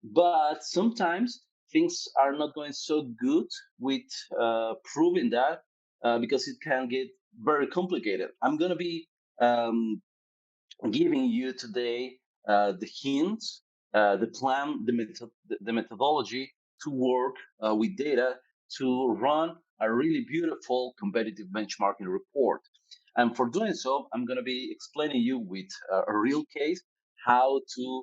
But sometimes things are not going so good with proving that because it can get very complicated. I'm going to be um, giving you today the hints, the plan, the methodology to work with data to run a really beautiful competitive benchmarking report. And for doing so, I'm going to be explaining you with a real case how to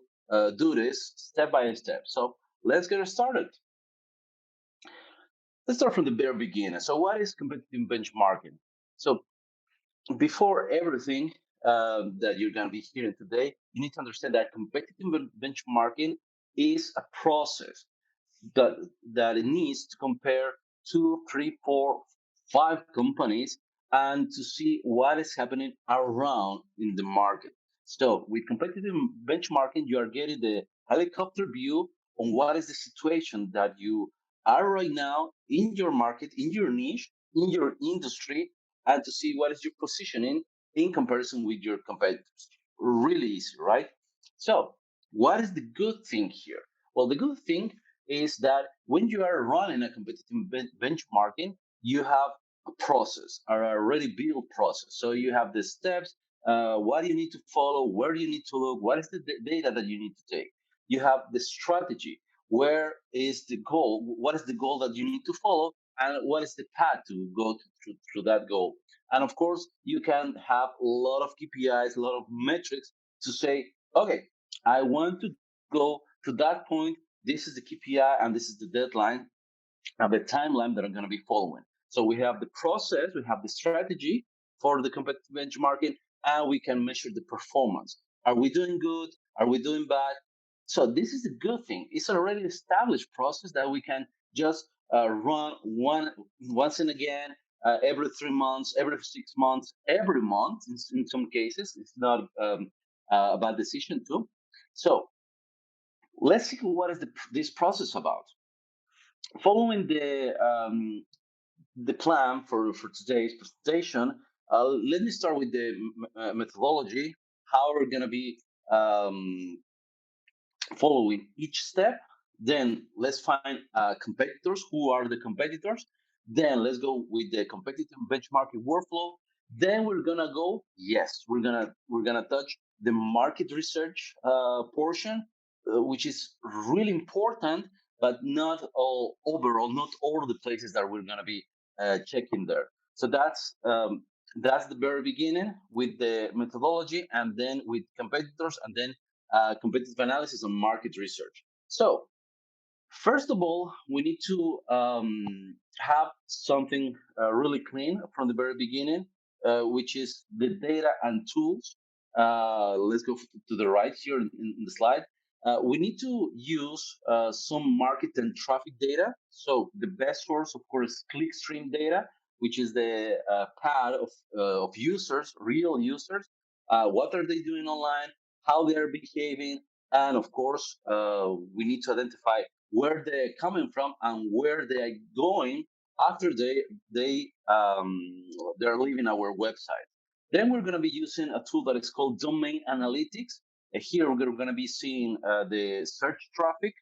do this step by step. So let's get started. Let's start from the very beginning. So, what is competitive benchmarking? So, before everything that you're going to be hearing today, you need to understand that competitive benchmarking is a process that that it needs to compare two, three, four, five companies and to see what is happening around in the market. So with competitive benchmarking, you are getting the helicopter view on what is the situation that you are right now in your market, in your niche, in your industry, and to see what is your positioning in comparison with your competitors. Really easy, right? So what is the good thing here? Well, the good thing is that when you are running a competitive benchmarking, you have a process, or a already built process. So you have the steps, what you need to follow, where you need to look, what is the data that you need to take. You have the strategy, where is the goal, what is the goal that you need to follow, and what is the path to go through that goal. And of course, you can have a lot of KPIs, a lot of metrics to say, okay, I want to go to that point. This is the KPI and this is the deadline and the timeline that I'm going to be following. So we have the process, we have the strategy for the competitive benchmarking, and we can measure the performance. Are we doing good? Are we doing bad? So this is a good thing. It's an already established process that we can just run once and again, every 3 months, every 6 months, every month. In some cases, it's not a bad decision too. So let's see what is this process about. Following the plan for today's presentation, let me start with the methodology, how we're going to be um, following each step. Then let's find competitors. Who are the competitors? Then let's go with the competitive benchmarking workflow. Then we're gonna go. Yes, we're gonna touch the market research portion, which is really important, but not all overall, not all the places that we're gonna be checking there. So that's the very beginning with the methodology, and then with competitors, and then competitive analysis and market research. So, first of all, we need to have something really clean from the very beginning, which is the data and tools. Let's go to the right here in the slide. We need to use some market and traffic data. So the best source, of course, clickstream data, which is the path of users, real users. What are they doing online? How they are behaving? And of course, we need to identify where they're coming from and where they are going after they're leaving our website. Then we're going to be using a tool that is called domain analytics. Here we're going to be seeing the search traffic,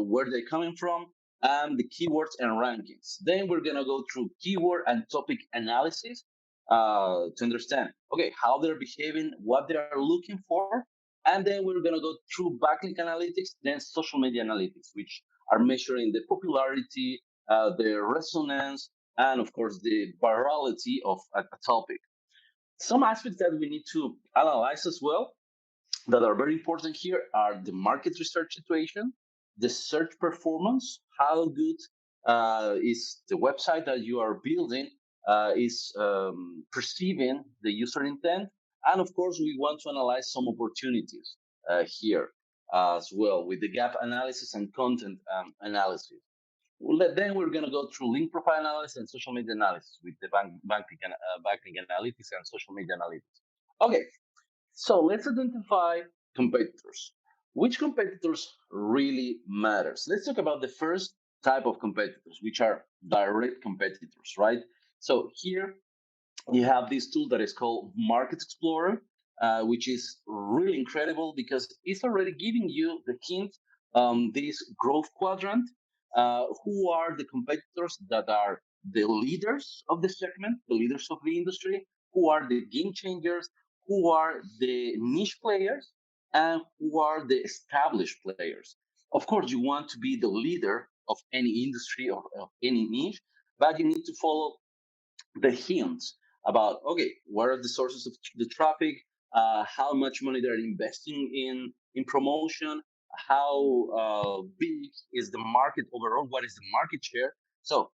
where they're coming from, and the keywords and rankings. Then we're going to go through keyword and topic analysis to understand, okay, how they're behaving, what they are looking for. And then we're going to go through backlink analytics, then social media analytics, which are measuring the popularity, the resonance, and of course, the virality of a topic. Some aspects that we need to analyze as well that are very important here are the market research situation, the search performance, how good is the website that you are building is perceiving the user intent, and of course we want to analyze some opportunities here as well with the gap analysis and content analysis. Then we're going to go through link profile analysis and social media analysis with the backlink analytics and social media analytics. Okay, so let's identify competitors. Which competitors really matters? Let's talk about the first type of competitors, which are direct competitors, right? So here you have this tool that is called Market Explorer, which is really incredible because it's already giving you the hint this growth quadrant, who are the competitors that are the leaders of the segment, the leaders of the industry, who are the game changers, who are the niche players, and who are the established players. Of course, you want to be the leader of any industry or of any niche, but you need to follow the hints about, okay, what are the sources of the traffic, how much money they're investing in promotion, how big is the market overall, what is the market share. So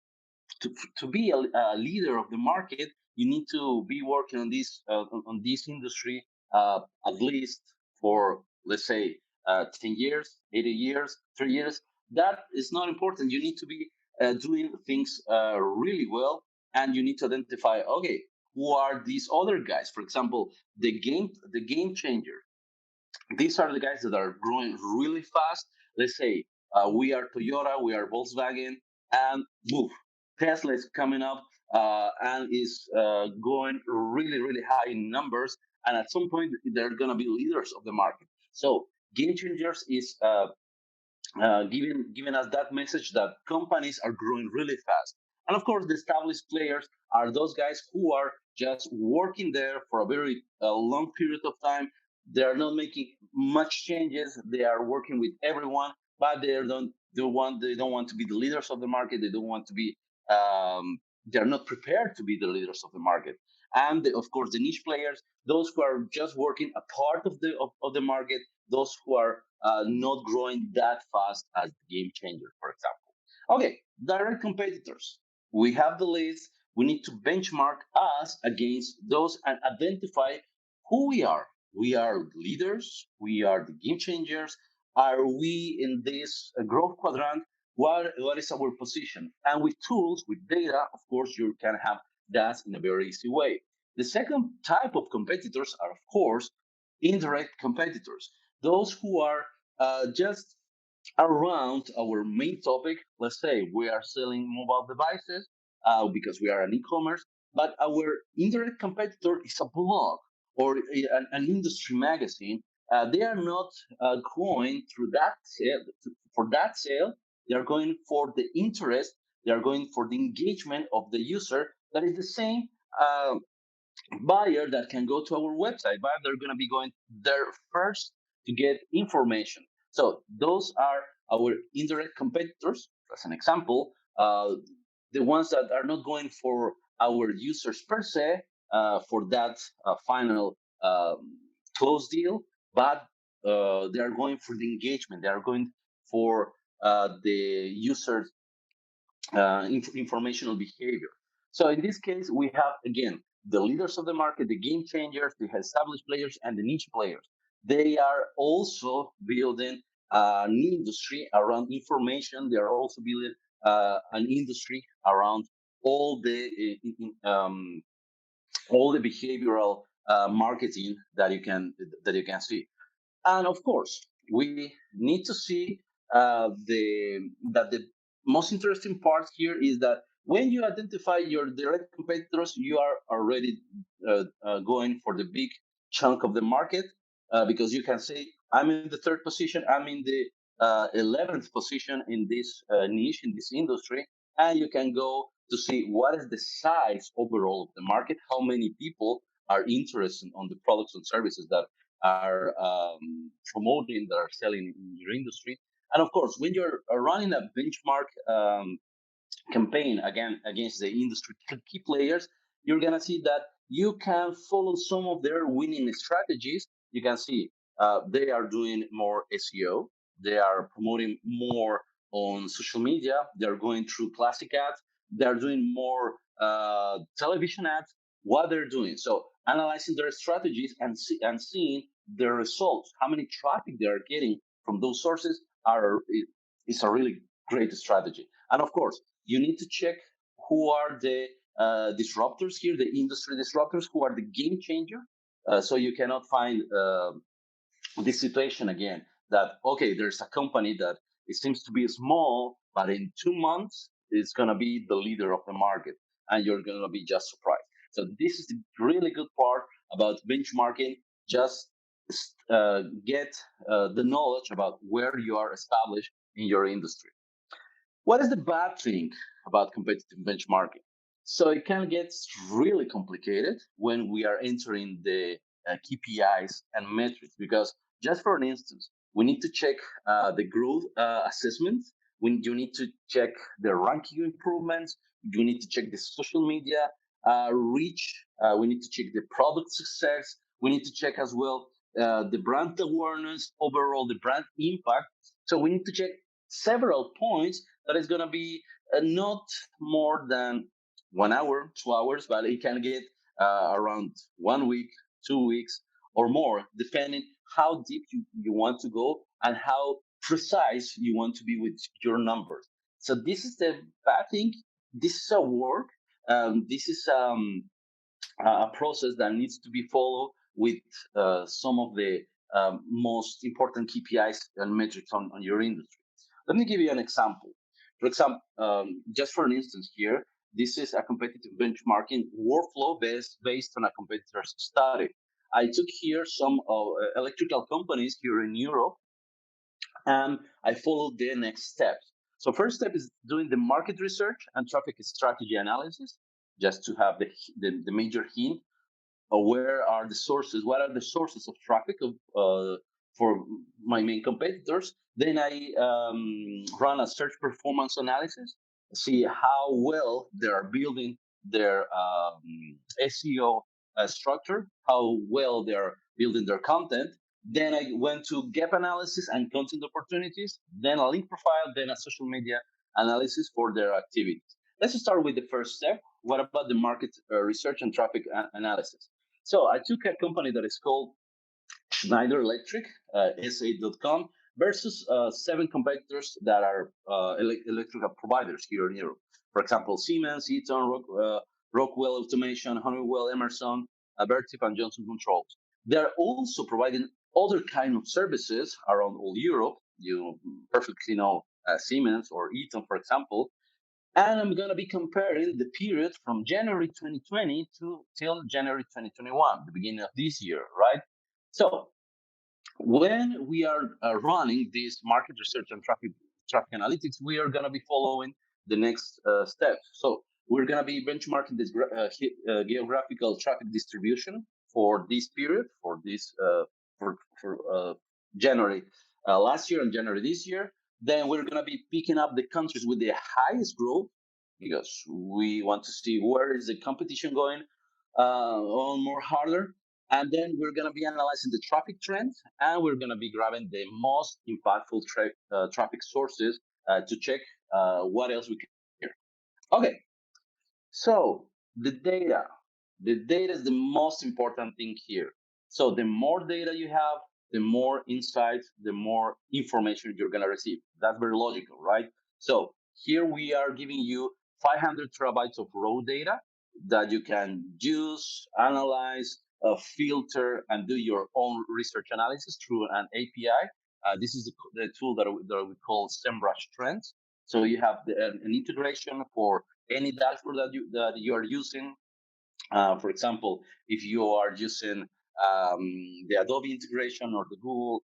to, to be a leader of the market, you need to be working on this industry at least for, let's say, 10 years, 80 years, 3 years. That is not important. You need to be doing things really well, and you need to identify, okay, who are these other guys? For example, the game changer, these are the guys that are growing really fast. Let's say we are Toyota, we are Volkswagen, and move. Tesla is coming up and is going really, really high in numbers. And at some point, they're going to be leaders of the market. So, game changers is giving us that message that companies are growing really fast. And of course, the established players are those guys who are just working there for a very long period of time. They are not making much changes. They are working with everyone, but they don't want to be the leaders of the market. They don't want to be. They're not prepared to be the leaders of the market. And of course, the niche players, those who are just working a part of the market, those who are not growing that fast as the game changer, for example. Okay, direct competitors. We have the list. We need to benchmark us against those and identify who we are. We are leaders. We are the game changers. Are we in this growth quadrant? What is our position? And with tools, with data, of course, you can have that in a very easy way. The second type of competitors are, of course, indirect competitors, those who are just around our main topic. Let's say we are selling mobile devices because we are an e-commerce, but our indirect competitor is a blog or an industry magazine. They are not going through that sale for that sale. They are going for the interest. They are going for the engagement of the user. That is the same uh, buyer that can go to our website, but they're going to be going there first to get information. So those are our indirect competitors. As an example, the ones that are not going for our users per se for that final close deal, but they are going for the engagement. They are going for the user informational behavior. So in this case, we have again the leaders of the market, the game changers, the established players, and the niche players. They are also building an industry around information. They are also building an industry around all the behavioral marketing that you can see. And of course, we need to see the most interesting part here is that when you identify your direct competitors, you are already going for the big chunk of the market because you can say, I'm in the third position, I'm in the 11th position in this niche, in this industry, and you can go to see what is the size overall of the market, how many people are interested on the products and services that are promoting, that are selling in your industry. And of course, when you're running a benchmark campaign again against the industry key players, you're gonna see that you can follow some of their winning strategies. You can see they are doing more SEO, they are promoting more on social media, they're going through classic ads, they're doing more television ads. What they're doing, so analyzing their strategies and seeing their results, how many traffic they are getting from those sources is a really great strategy. And of course, you need to check who are the disruptors here, the industry disruptors, who are the game changer. So you cannot find this situation again that, okay, there's a company that it seems to be small, but in 2 months it's going to be the leader of the market and you're going to be just surprised. So this is the really good part about benchmarking. Just get the knowledge about where you are established in your industry. What is the bad thing about competitive benchmarking? So it can get really complicated when we are entering the KPIs and metrics because, just for an instance, we need to check the growth assessment. You need to check the ranking improvements. You need to check the social media reach. We need to check the product success. We need to check as well the brand awareness, overall the brand impact. So we need to check several points that is going to be not more than 1 hour, 2 hours, but it can get around 1 week, 2 weeks, or more, depending how deep you want to go and how precise you want to be with your numbers. So this is the bad thing. This is a work. This is a process that needs to be followed with some of the most important KPIs and metrics on your industry. Let me give you an example. For example, just for an instance here, this is a competitive benchmarking workflow based on a competitor's study. I took here some electrical companies here in Europe, and I followed the next steps. So first step is doing the market research and traffic strategy analysis, just to have the major hint where are the sources, what are the sources of traffic for my main competitors. Then I run a search performance analysis, see how well they are building their SEO structure, how well they are building their content. Then I went to gap analysis and content opportunities, then a link profile, then a social media analysis for their activities. Let's start with the first step. What about the market research and traffic analysis? So I took a company that is called Schneider Electric, SA.com, versus 7 competitors that are electrical providers here in Europe. For example, Siemens, Eaton, Rockwell Automation, Honeywell, Emerson, Vertiv, and Johnson Controls. They're also providing other kind of services around all Europe. You perfectly know Siemens or Eaton, for example, and I'm going to be comparing the period from January 2020 to till January 2021, the beginning of this year, right? So when we are running this market research and traffic analytics, we are going to be following the next steps. So we're going to be benchmarking this geographical traffic distribution for this period, for January last year and January this year. Then we're going to be picking up the countries with the highest growth because we want to see where is the competition going on more harder. And then we're going to be analyzing the traffic trends, and we're going to be grabbing the most impactful traffic sources to check what else we can hear. Okay, so the data. The data is the most important thing here. So the more data you have, the more insights, the more information you're going to receive. That's very logical, right? So here we are giving you 500 terabytes of raw data that you can use, analyze, filter, and do your own research analysis through an API. This is the tool that we call SEMrush Trends. So you have an integration for any dashboard that you are using. For example, if you are using the Adobe integration or the Google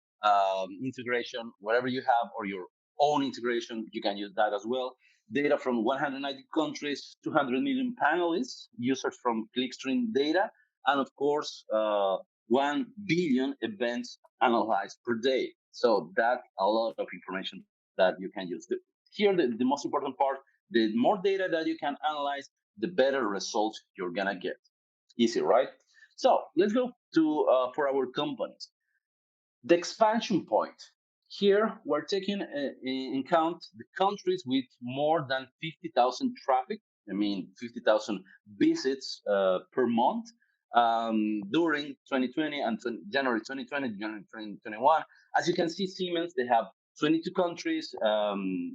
integration, whatever you have, or your own integration, you can use that as well. Data from 190 countries, 200 million panelists, users from clickstream data, and of course, 1 billion events analyzed per day. So that's a lot of information that you can use. Here, the most important part, the more data that you can analyze, the better results you're gonna get. Easy, right? So let's go to for our companies. The expansion point. Here we're taking in count the countries with more than 50,000 traffic. I mean 50,000 visits per month during 2020 and January 2020, January 2021. As you can see, Siemens, they have 22 countries,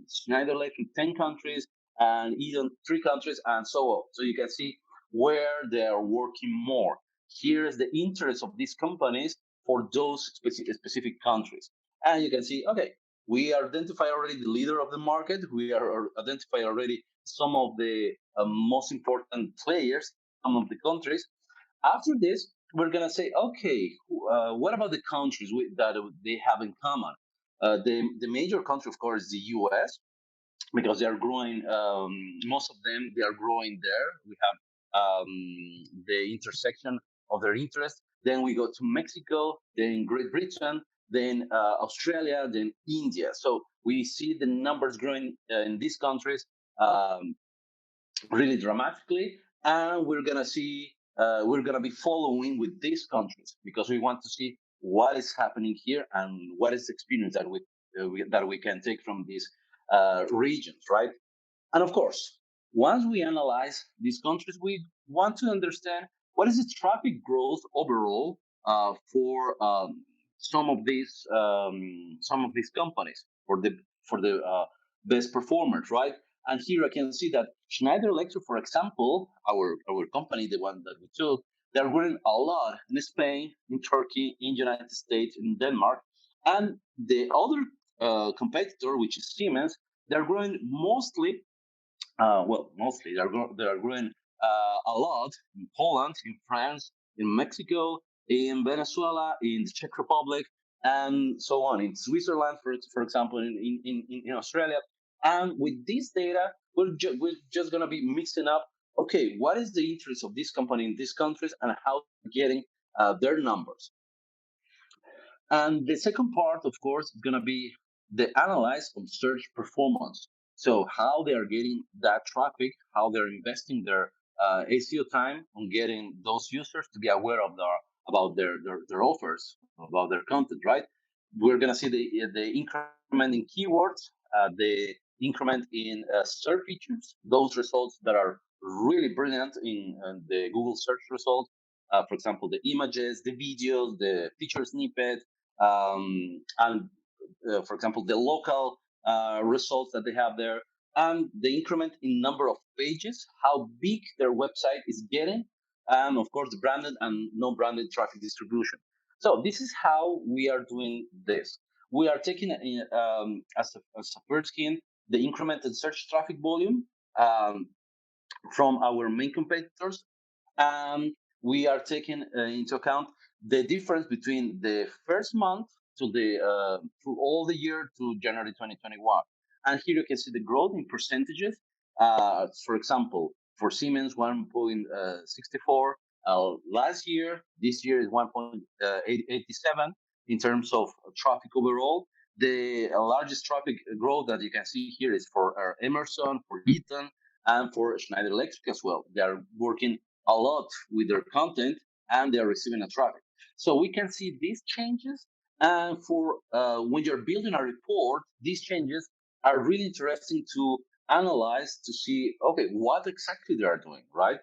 Schneider Electric 10 countries, and Eaton 3 countries, and so on. So you can see where they are working more. Here is the interest of these companies for those specific countries. And you can see, okay, we identify already the leader of the market. We are identify already some of the most important players, some of the countries. After this, we're gonna say, okay, what about the countries that they have in common? The major country, of course, is the U.S. because they are growing. Most of them they are growing there. We have the intersection of their interests. Then we go to Mexico, then Great Britain, then Australia, then India. So we see the numbers growing in these countries. Um, really dramatically, and we're gonna be following with these countries because we want to see what is happening here and what is the experience that we can take from these regions, right? And of course, once we analyze these countries, we want to understand what is the traffic growth overall for some of these companies for the best performers, right? And here I can see that Schneider Electric, for example, our company, the one that we took, they're growing a lot in Spain, in Turkey, in United States, in Denmark, and the other competitor, which is Siemens, they're growing mostly they're growing a lot in Poland, in France, in Mexico, in Venezuela, in the Czech Republic, and so on, in Switzerland, for example, in Australia. And with this data, we're just going to be mixing up, okay, what is the interest of this company in these countries and how they're getting their numbers. And the second part, of course, is going to be the analyze of search performance. So how they are getting that traffic, how they're investing their ACO time on getting those users to be aware of their offers, about their content, right? We're going to see the increment in keywords, the increment in search features, those results that are really brilliant in the Google search results. For example, the images, the videos, the feature snippet, and for example, the local results that they have there, and the increment in number of pages, how big their website is getting, and of course, the branded and non-branded traffic distribution. So this is how we are doing this. We are taking as a first skin the incremented search traffic volume from our main competitors, and we are taking into account the difference between the first month to the through all the year to January 2021. And here you can see the growth in percentages. For example, for Siemens 1.64 last year. This year is 1.87 in terms of traffic overall. The largest traffic growth that you can see here is for Emerson, for Eaton, and for Schneider Electric as well. They are working a lot with their content and they are receiving a traffic. So we can see these changes. And for when you're building a report, these changes are really interesting to analyze to see, okay, what exactly they are doing, right?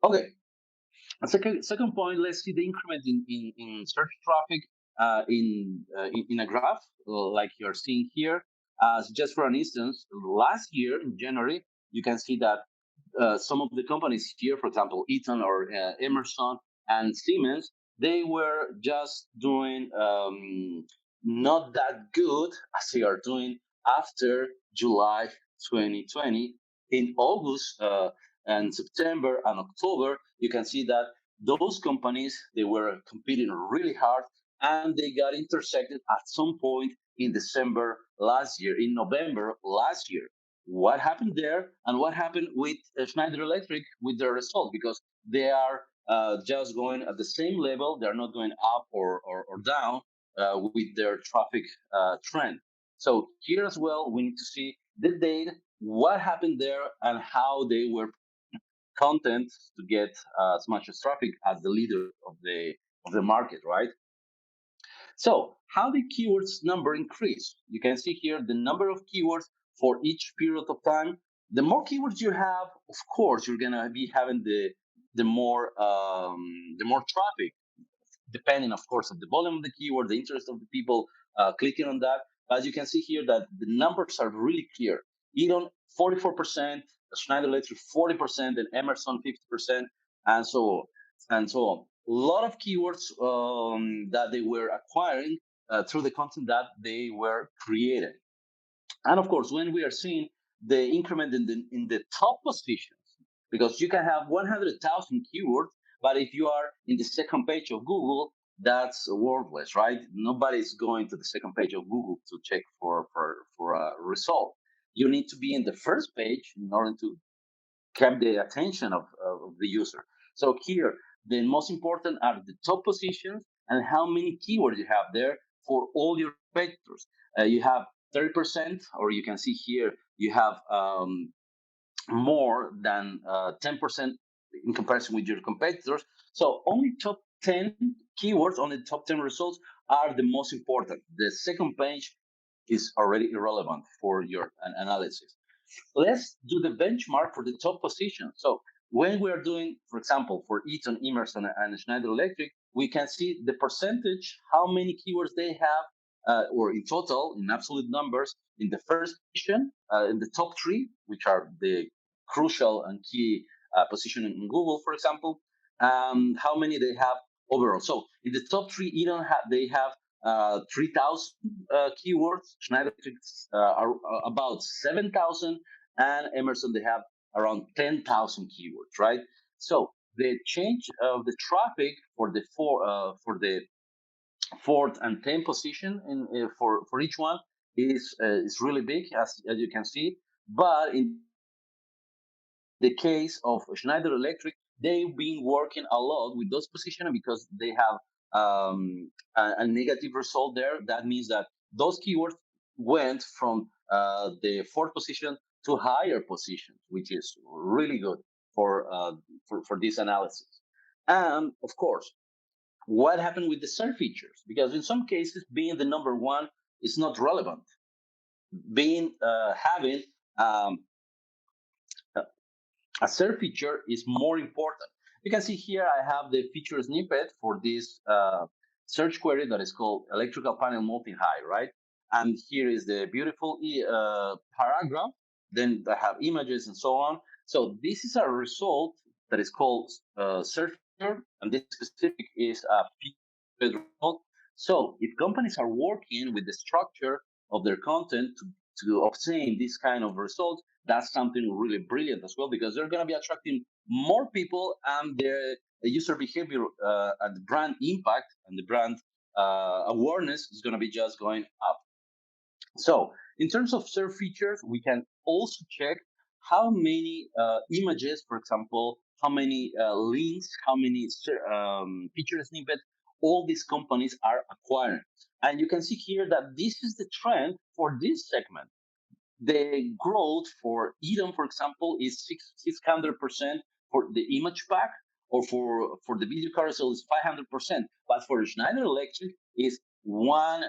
Okay, second point, let's see the increment in search traffic in a graph like you're seeing here. Just for an instance, last year in January, you can see that some of the companies here, for example, Eaton or Emerson and Siemens, they were just doing not that good as they are doing after July 2020. In August and September and October, you can see that those companies, they were competing really hard and they got intersected at some point in December last year, in November last year. What happened there and what happened with Schneider Electric with their result, because they are just going at the same level. They're not going up or down with their traffic trend. So here as well, we need to see the data, what happened there, and how they were content to get as much as traffic as the leader of the market, right? So how the keywords number increase? You can see here the number of keywords for each period of time. The more keywords you have, of course, you're gonna be having the more traffic, depending, of course, of the volume of the keyword, the interest of the people clicking on that. As you can see here, that the numbers are really clear. Eaton 44%, Schneider Electric 40%, and Emerson 50%, and so on and so on. A lot of keywords that they were acquiring through the content that they were creating. And of course, when we are seeing the increment in the top positions, because you can have 100,000 keywords, But if you are in the second page of Google, that's worthless, right? Nobody's going to the second page of Google to check for a result. You need to be in the first page in order to keep the attention of the user. So here, the most important are the top positions and how many keywords you have there for all your competitors. You have 30%, or you can see here, you have more than 10% in comparison with your competitors. So only top 10 keywords, only top 10 results are the most important. The second page is already irrelevant for your analysis. Let's do the benchmark for the top position. So when we are doing, for example, for Eaton, Emerson, and Schneider Electric, we can see the percentage, how many keywords they have, or in total, in absolute numbers, in the first position, in the top three, which are the crucial and key position in Google, for example, how many they have overall. So in the top three, they have 3,000 keywords. Schneider are about 7,000, and Emerson they have around 10,000 keywords, right? So the change of the traffic for the fourth and 10th position for each one is really big, as you can see. But in the case of Schneider Electric, they've been working a lot with those positions because they have a negative result there. That means that those keywords went from the fourth position to higher positions, which is really good for for this analysis. And of course, what happened with the search features? Because in some cases, being the number one is not relevant. Being having um, a search feature is more important. You can see here I have the feature snippet for this search query that is called electrical panel multi-high, right? And here is the beautiful paragraph. Then I have images and so on. So this is a result that is called search feature, and this specific is a featured result. So if companies are working with the structure of their content to obtain this kind of result, that's something really brilliant as well, because they're going to be attracting more people, and the user behavior and the brand impact and the brand awareness is going to be just going up. So in terms of search features, we can also check how many images, for example, how many links, how many feature snippets all these companies are acquiring. And you can see here that this is the trend for this segment. The growth for Eden, for example, is 600% for the image pack, or for the video carousel is 500%. But for Schneider Electric is one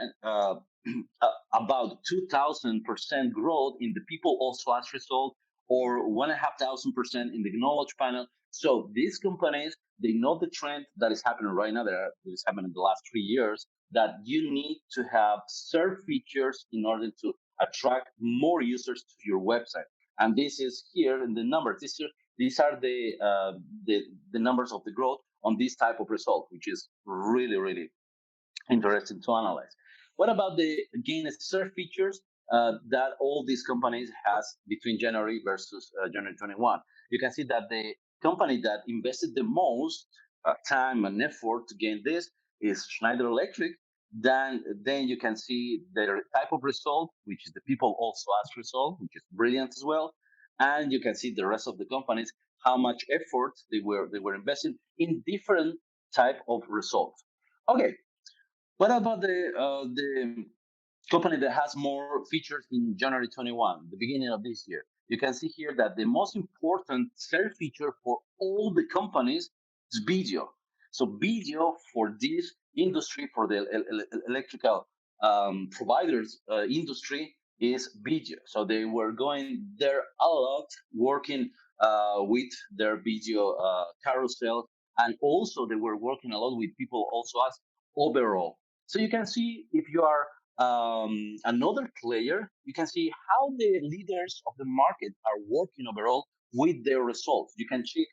about 2,000% growth in the people also as result, or 1,500% in the knowledge panel. So these companies, they know the trend that is happening right now, that is happening in the last 3 years, that you need to have search features in order to attract more users to your website. And this is here in the numbers. These are the numbers of the growth on this type of result, which is really, really interesting to analyze. What about the again search features that all these companies has between January versus January 21? You can see that the company that invested the most time and effort to gain this is Schneider Electric. Then you can see their type of result, which is the people also ask result, which is brilliant as well. And you can see the rest of the companies, how much effort they were investing in different type of results. Okay, what about the company that has more features in January 21, the beginning of this year? You can see here that the most important search feature for all the companies is video. So video for this industry, for the electrical providers industry, is video. So they were going there a lot, working with their video carousel, and also they were working a lot with people also as overall. So you can see, if you are another player, you can see how the leaders of the market are working overall with their results. You can check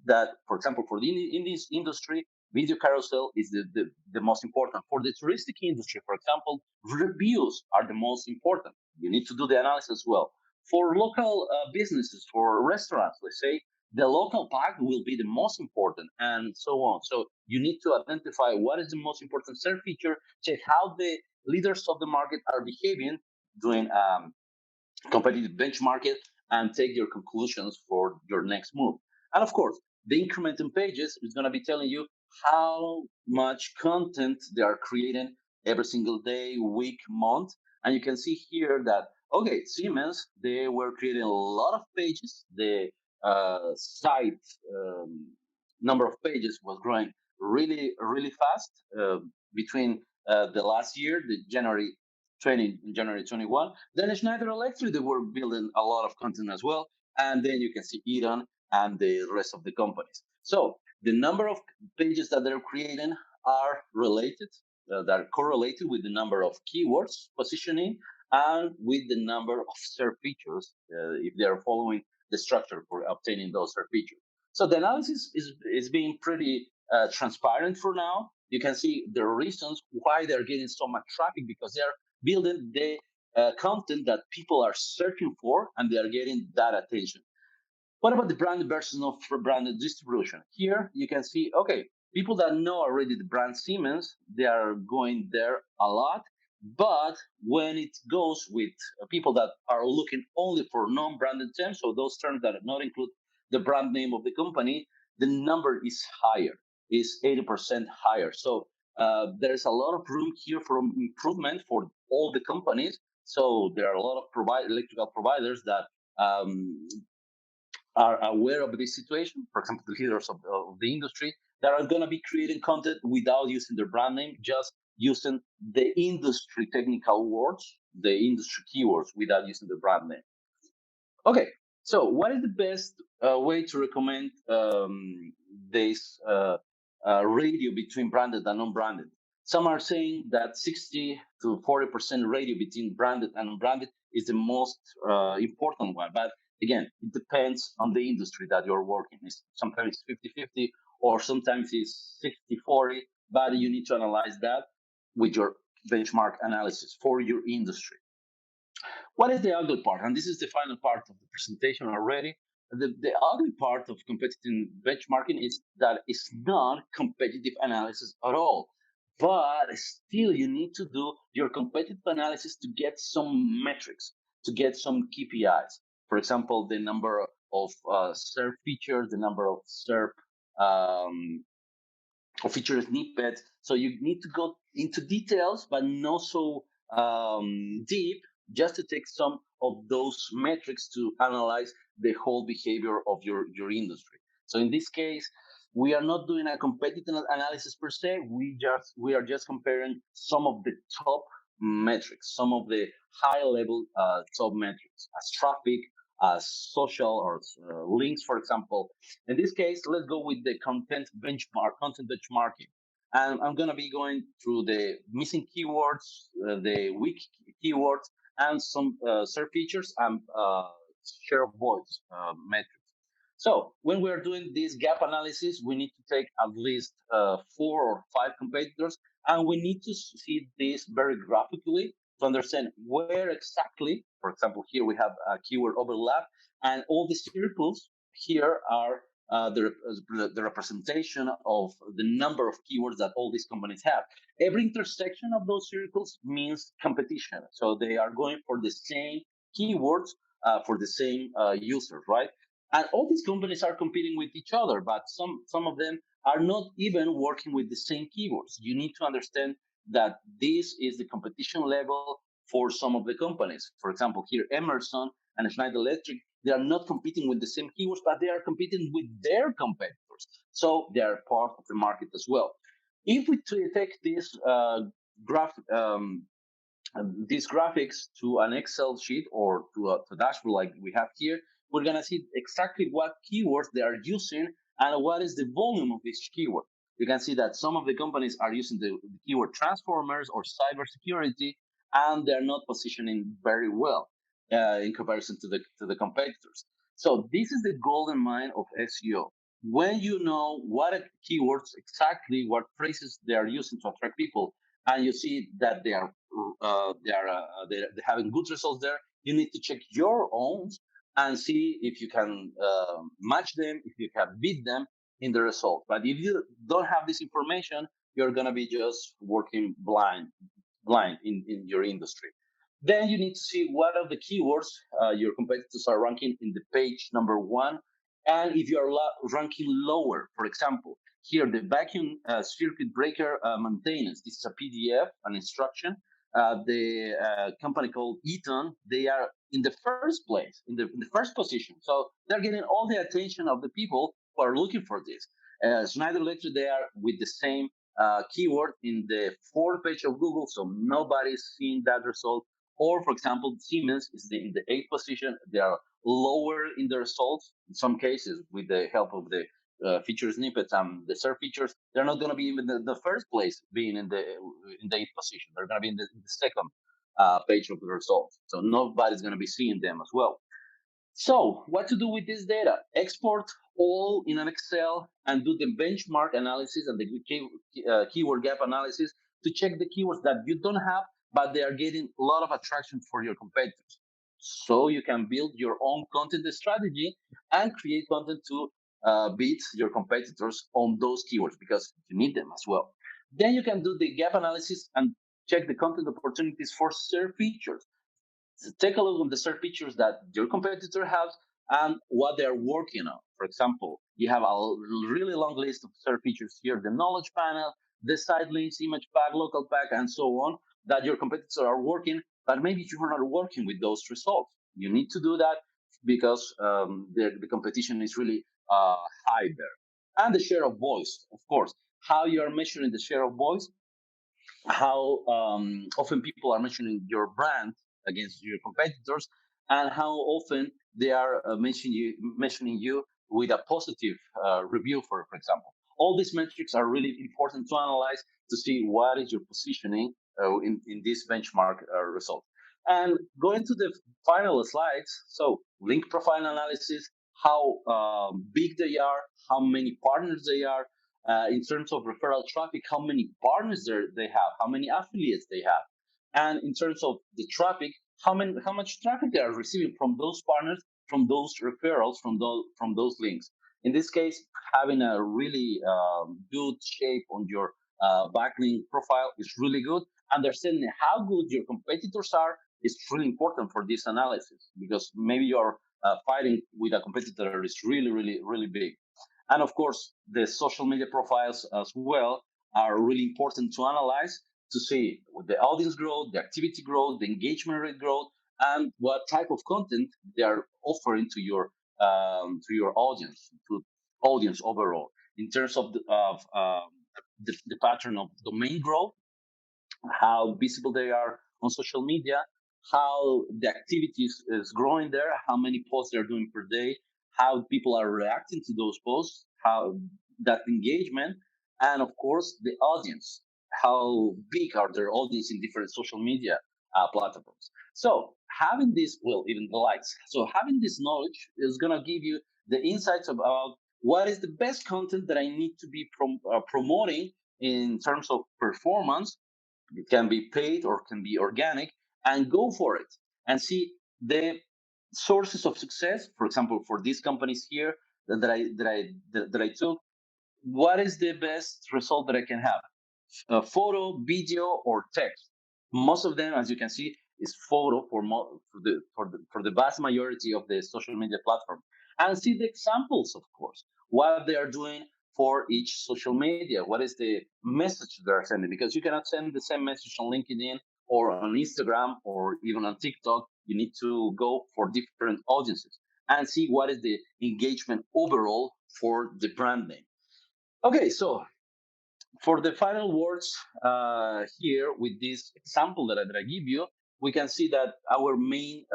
that, for example, in this industry, video carousel is the most important. For the touristic industry, for example, reviews are the most important. You need to do the analysis as well. For local businesses, for restaurants, let's say, The local pack will be the most important, and so on. So you need to identify what is the most important search feature, check how the leaders of the market are behaving, doing competitive benchmarking, and take your conclusions for your next move. And of course, the incrementing pages is going to be telling you how much content they are creating every single day, week, month. And you can see here that, okay, Siemens, they were creating a lot of pages. The site number of pages was growing really, really fast between the last year, the January 20 and January 21. Then Schneider Electric, they were building a lot of content as well. And then you can see Eaton and the rest of the companies. So the number of pages that they're creating are related, that are correlated with the number of keywords positioning and with the number of search features, if they're following the structure for obtaining those search features. So the analysis is being pretty transparent for now. You can see the reasons why they're getting so much traffic, because they're building the content that people are searching for, and they are getting that attention. What about the branded version of branded distribution? Here you can see, okay, people that know already the brand Siemens, they are going there a lot. But when it goes with people that are looking only for non-branded terms, so those terms that do not include the brand name of the company, the number is higher, is 80% higher. So there's a lot of room here for improvement for all the companies. So there are a lot of electrical providers that are aware of this situation, for example, the leaders of the industry, that are going to be creating content without using their brand name, just using the industry technical words, the industry keywords, without using the brand name. Okay, so what is the best way to recommend this ratio between branded and unbranded? Some are saying that 60 to 40% ratio between branded and unbranded is the most important one. But again, it depends on the industry that you're working in. Sometimes it's 50-50, or sometimes it's 60-40, but you need to analyze that with your benchmark analysis for your industry. What is the ugly part? And this is the final part of the presentation already. The ugly part of competitive benchmarking is that it's not competitive analysis at all. But still, you need to do your competitive analysis to get some metrics, to get some KPIs. For example, the number of SERP features, the number of SERP or feature snippets. So you need to go into details, but not so deep, just to take some of those metrics to analyze the whole behavior of your industry. So in this case, we are not doing a competitive analysis per se. We are just comparing some of the top metrics, some of the high level top metrics, as traffic, as social or links, for example. In this case, let's go with the content benchmarking. And I'm going to be going through the missing keywords, the weak keywords, and some search features and share of voice metrics. So when we're doing this gap analysis, we need to take at least 4 or 5 competitors, and we need to see this very graphically to understand where exactly, for example, here we have a keyword overlap, and all the circles here are the representation of the number of keywords that all these companies have. Every intersection of those circles means competition. So they are going for the same keywords for the same users, right? And all these companies are competing with each other, but some of them are not even working with the same keywords. You need to understand that this is the competition level for some of the companies. For example, here Emerson and Schneider Electric, they are not competing with the same keywords, but they are competing with their competitors. So they are part of the market as well. If we take this graph, these graphics to an Excel sheet or to a dashboard like we have here, we're going to see exactly what keywords they are using and what is the volume of each keyword. You can see that some of the companies are using the keyword transformers or cybersecurity, and they're not positioning very well in comparison to the competitors. So this is the golden mine of SEO. When you know what keywords exactly, what phrases they are using to attract people, and you see that they're having good results there, you need to check your own and see if you can match them, if you can beat them in the result. But if you don't have this information, you're going to be just working blind in your industry. Then you need to see what are the keywords your competitors are ranking in the page number one. And if you're ranking lower, for example, here the vacuum circuit breaker maintenance, this is a PDF, an instruction. The company called Eaton, they are in the first place, in the first position. So they're getting all the attention of the people who are looking for this. Schneider Electric, they are with the same keyword in the fourth page of Google, so nobody's seeing that result. Or, for example, Siemens is in the eighth position. They are lower in the results. In some cases, with the help of the feature snippets and the search features, they're not going to be even the first place, being in the eighth position. They're going to be in the second page of the results. So nobody's going to be seeing them as well. So, what to do with this data? Export all in an Excel and do the benchmark analysis and the keyword gap analysis to check the keywords that you don't have, but they are getting a lot of attraction for your competitors. So you can build your own content strategy and create content to beat your competitors on those keywords because you need them as well. Then you can do the gap analysis and check the content opportunities for search features. So take a look on the search features that your competitor has and what they're working on. For example, you have a really long list of search features here, the knowledge panel, the site links, image pack, local pack, and so on, that your competitors are working, but maybe you're not working with those results. You need to do that because the competition is really high there. And the share of voice, of course. How you are measuring the share of voice, how often people are mentioning your brand against your competitors, and how often they are mentioning you with a positive review, for example. All these metrics are really important to analyze to see what is your positioning in this benchmark result. And going to the final slides, so link profile analysis, how big they are, how many partners they are, in terms of referral traffic, how many partners they have, how many affiliates they have, and in terms of the traffic, how much traffic they are receiving from those partners, from those referrals, from those links. In this case, having a really good shape on your backlink profile is really good. Understanding how good your competitors are is really important for this analysis because maybe you're fighting with a competitor that is really, really, really big. And of course, the social media profiles as well are really important to analyze to see the audience growth, the activity growth, the engagement rate growth, and what type of content they are offering to your audience overall. In terms of the pattern of domain growth, how visible they are on social media, how the activity is growing there, how many posts they're doing per day, how people are reacting to those posts, how that engagement, and of course the audience, how big are their audience in different social media platforms. So having this, well, even the likes. So having this knowledge is gonna give you the insights about what is the best content that I need to be promoting in terms of performance. It can be paid or can be organic, and go for it and see the sources of success. For example, for these companies here that I took, what is the best result that I can have? Photo, video, or text. Most of them, as you can see, is photo for the vast majority of the social media platform. And see the examples, of course, what they are doing for each social media. What is the message they're sending? Because you cannot send the same message on LinkedIn or on Instagram or even on TikTok. You need to go for different audiences and see what is the engagement overall for the brand name. Okay, so for the final words here with this example that I give you, we can see that our main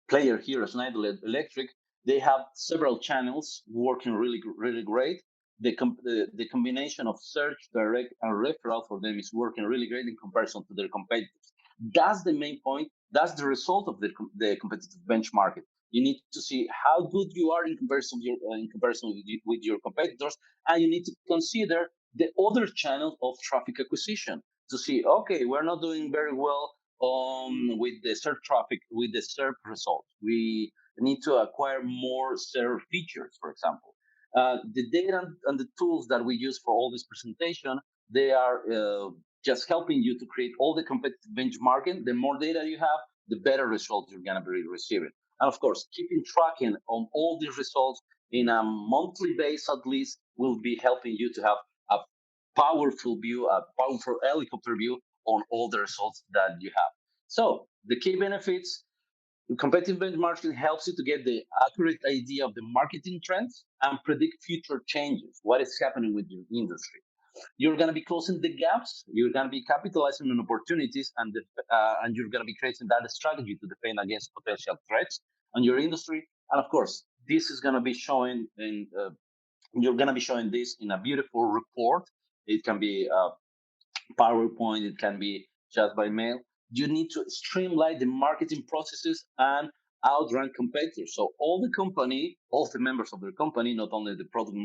player here, Schneider Electric, they have several channels working really, really great. The combination of search, direct, and referral for them is working really great in comparison to their competitors. That's the main point. That's the result of the competitive benchmarking. You need to see how good you are in comparison with your competitors, and you need to consider the other channel of traffic acquisition to see, okay, we're not doing very well with the search traffic, with the search results. need to acquire more server features, for example. The data and the tools that we use for all this presentation, they are just helping you to create all the competitive benchmarking. The more data you have, the better results you're going to be receiving. And of course, keeping tracking on all these results in a monthly base at least will be helping you to have a powerful view, a powerful helicopter view on all the results that you have. So the key benefits: competitive benchmarking helps you to get the accurate idea of the marketing trends and predict future changes, what is happening with your industry. You're going to be closing the gaps. You're going to be capitalizing on opportunities, and you're going to be creating that strategy to defend against potential threats on your industry. And of course, this is going to be showing in. You're going to be showing this in a beautiful report. It can be PowerPoint, it can be just by mail. You need to streamline the marketing processes and outrank competitors. So all the company, all the members of the company, not only the product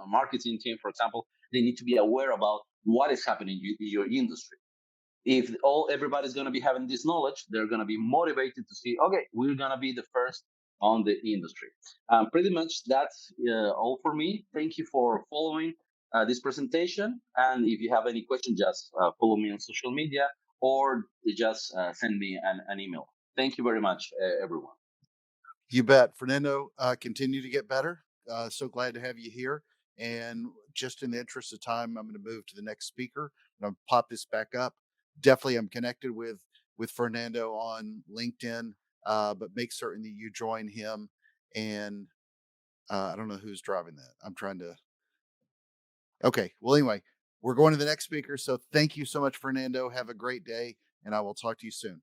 marketing team, for example, they need to be aware about what is happening in your industry. If all everybody's going to be having this knowledge, they're going to be motivated to see, okay, we're going to be the first on the industry. Pretty much that's all for me. Thank you for following this presentation. And if you have any questions, just follow me on social media or just send me an email. Thank you very much, everyone. You bet. Fernando, continue to get better. So glad to have you here. And just in the interest of time, I'm going to move to the next speaker. I'm going to pop this back up. Definitely, I'm connected with Fernando on LinkedIn, but make certain that you join him. And I don't know who's driving that. I'm trying to. Okay. Well, anyway, we're going to the next speaker. So thank you so much, Fernando. Have a great day, and I will talk to you soon.